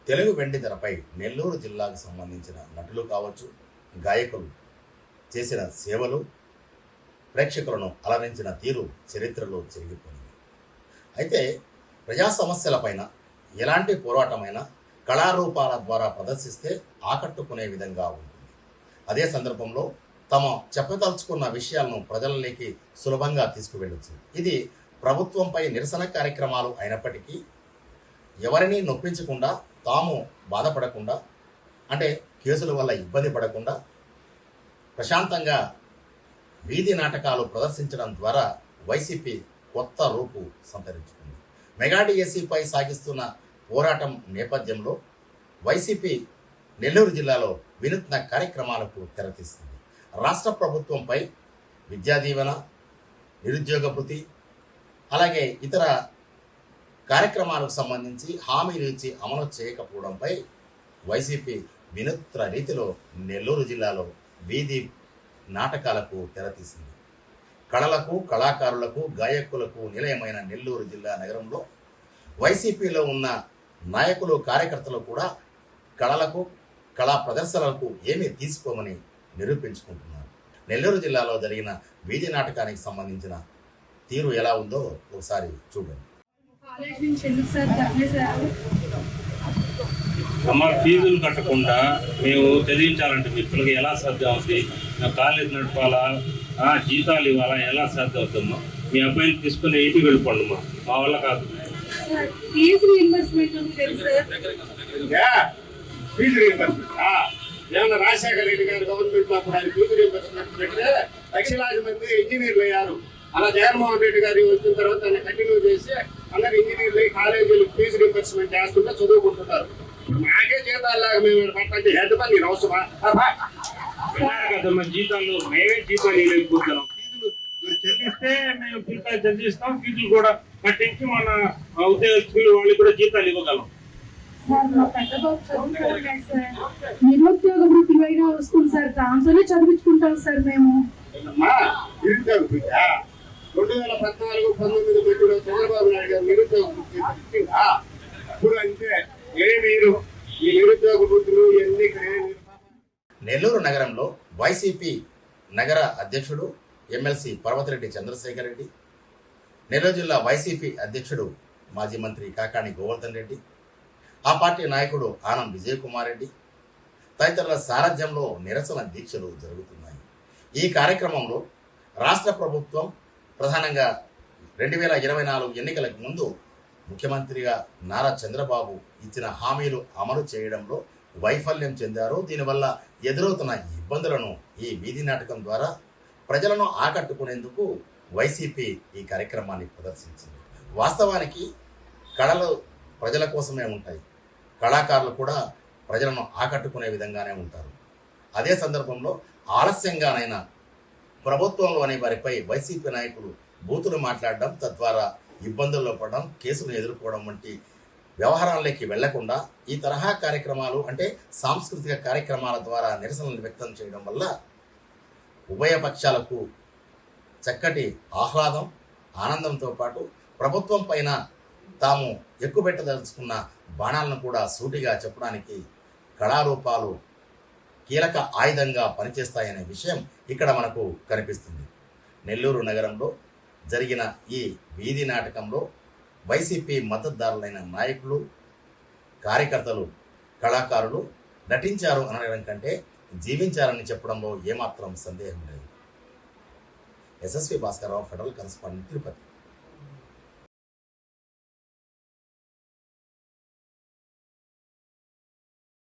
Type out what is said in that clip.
తెలుగు వెండితెరపై నెల్లూరు జిల్లాకు సంబంధించిన నటులు కావచ్చు, గాయకులు చేసిన సేవలు, ప్రేక్షకులను అలరించిన తీరు చరిత్రలో చెరిగిపోయింది. అయితే ప్రజా సమస్యలపైన ఎలాంటి పోరాటమైనా కళారూపాల ద్వారా ప్రదర్శిస్తే ఆకట్టుకునే విధంగా ఉంటుంది. అదే సందర్భంలో తమ చెప్పదలుచుకున్న విషయాలను ప్రజలలోకి సులభంగా తీసుకువెళ్ళొచ్చు. ఇది ప్రభుత్వంపై నిరసన కార్యక్రమాలు అయినప్పటికీ ఎవరిని నొప్పించకుండా, తాము బాధపడకుండా, అంటే కేసుల వల్ల ఇబ్బంది పడకుండా ప్రశాంతంగా వీధి నాటకాలు ప్రదర్శించడం ద్వారా వైసీపీ కొత్త రూపు సంతరించుకుంది. మెగా డిఎస్సిపై సాగిస్తున్న పోరాటం నేపథ్యంలో వైసీపీ నెల్లూరు జిల్లాలో వినూత్న కార్యక్రమాలకు తెరతీస్తుంది. రాష్ట్ర ప్రభుత్వంపై విద్యా దీవెన, నిరుద్యోగ భృతి, అలాగే ఇతర కార్యక్రమాలకు సంబంధించి హామీలు ఇచ్చి అమలు చేయకపోవడంపై వైసీపీ వినూత్న రీతిలో నెల్లూరు జిల్లాలో వీధి నాటకాలకు తెరతీసింది. కళలకు, కళాకారులకు, గాయకులకు నిలయమైన నెల్లూరు జిల్లా నగరంలో వైసీపీలో ఉన్న నాయకులు, కార్యకర్తలు కూడా కళలకు, కళా ప్రదర్శనలకు ఏమీ తీసుకోమని నిరూపించుకుంటున్నారు. నెల్లూరు జిల్లాలో జరిగిన వీధి నాటకానికి సంబంధించిన తీరు ఎలా ఉందో ఒకసారి చూడండి. అమ్మ, ఫీజులు కట్టకుండా మేము చదివించాలంటే మీ పిల్లలకి ఎలా సాధ్యం అవుతుంది? మేము కాలేజ్ నడపాలా, జీతాలు ఇవ్వాలా, ఎలా సాధ్యం అవుతుందో? మీ అబ్బాయిని తీసుకుని ఇంటికి వెళ్ళిపోండి. మా వల్ల కాదు. ఏమన్నా రాజశేఖర రెడ్డి గారు గవర్నమెంట్ లో అప్పుడు ఆయన ఫీజు రీయింబర్స్మెంట్ పెడితే లక్షలాది మంది ఇంజనీర్లు అయ్యారు. అలా జగన్మోహన్ రెడ్డి గారు వచ్చిన తర్వాత ఆయన కంటిన్యూ చేసి అందరు ఇంజనీర్లు కాలేజీలు ఫీజు రీయింబర్స్మెంట్ చేస్తుంటే చదువుకుంటున్నారు. మాకే జీతాల్లాగా మేము పట్టండి హెడ్ పని నేను అవసరమా? కదమ్మా, జీతాలు మేమే జీతాలు ఇవ్వలేకపోతున్నాం. ఫీజులు చెల్లిస్తే మేము ఫీజులు చెల్లిస్తాం, ఫీజులు కూడా కట్టించి మన ఉద్యోగస్తులు వాళ్ళు కూడా జీతాలు ఇవ్వగలం. నిరుద్యోగ వృత్తి అయినా వస్తుంది సార్, దాంతోనే చదివించుకుంటాం సార్ మేము. నిరుద్యోగ వృత్తి 2014-19 మధ్యలో చంద్రబాబు నాయుడు గారు నిరుద్యోగ వృత్తి ఇప్పుడు అంటే ఏ మీరు ఈ నిరుద్యోగ వృత్తులు ఎన్ని. నెల్లూరు నగరంలో వైసీపీ నగర అధ్యక్షుడు ఎమ్మెల్సీ పర్వతిరెడ్డి చంద్రశేఖర్ రెడ్డి, నెల్లూరు జిల్లా వైసీపీ అధ్యక్షుడు మాజీ మంత్రి కాకాణి గోవర్ధన్ రెడ్డి, ఆ పార్టీ నాయకుడు ఆనం విజయ్ కుమార్ రెడ్డి తదితరుల సారథ్యంలో నిరసన దీక్షలు జరుగుతున్నాయి. ఈ కార్యక్రమంలో రాష్ట్ర ప్రభుత్వం ప్రధానంగా 2024 ఎన్నికలకు ముందు ముఖ్యమంత్రిగా నారా చంద్రబాబు ఇచ్చిన హామీలు అమలు చేయడంలో వైఫల్యం చెందారు. దీనివల్ల ఎదురవుతున్న ఇబ్బందులను ఈ వీధి నాటకం ద్వారా ప్రజలను ఆకట్టుకునేందుకు వైసీపీ ఈ కార్యక్రమాన్ని ప్రదర్శించింది. వాస్తవానికి కళలు ప్రజల కోసమే ఉంటాయి, కళాకారులు కూడా ప్రజలను ఆకట్టుకునే విధంగానే ఉంటారు. అదే సందర్భంలో ఆలస్యంగానైనా ప్రభుత్వంలోని వారిపై వైసీపీ నాయకులు బూతులు మాట్లాడడం, తద్వారా ఇబ్బందుల్లో పడడం, కేసులు ఎదుర్కోవడం వంటి వ్యవహారాల్లోకి వెళ్లకుండా ఈ తరహా కార్యక్రమాలు, అంటే సాంస్కృతిక కార్యక్రమాల ద్వారా నిరసనలు వ్యక్తం చేయడం వల్ల ఉభయ పక్షాలకు చక్కటి ఆహ్లాదం, ఆనందంతో పాటు ప్రభుత్వం పైన తాము ఎక్కుపెట్టదలుచుకున్న బాణాలను కూడా సూటిగా చెప్పడానికి కళారూపాలు కీలక ఆయుధంగా పనిచేస్తాయనే విషయం ఇక్కడ మనకు కనిపిస్తుంది. నెల్లూరు నగరంలో జరిగిన ఈ వీధి నాటకంలో వైసీపీ మద్దతుదారులైన నాయకులు, కార్యకర్తలు, కళాకారులు నటించారు అనడం కంటే జీవించారని చెప్పడంలో ఏమాత్రం సందేహం లేదు. SSV Bhaskararao, federal correspondent, Tirupati.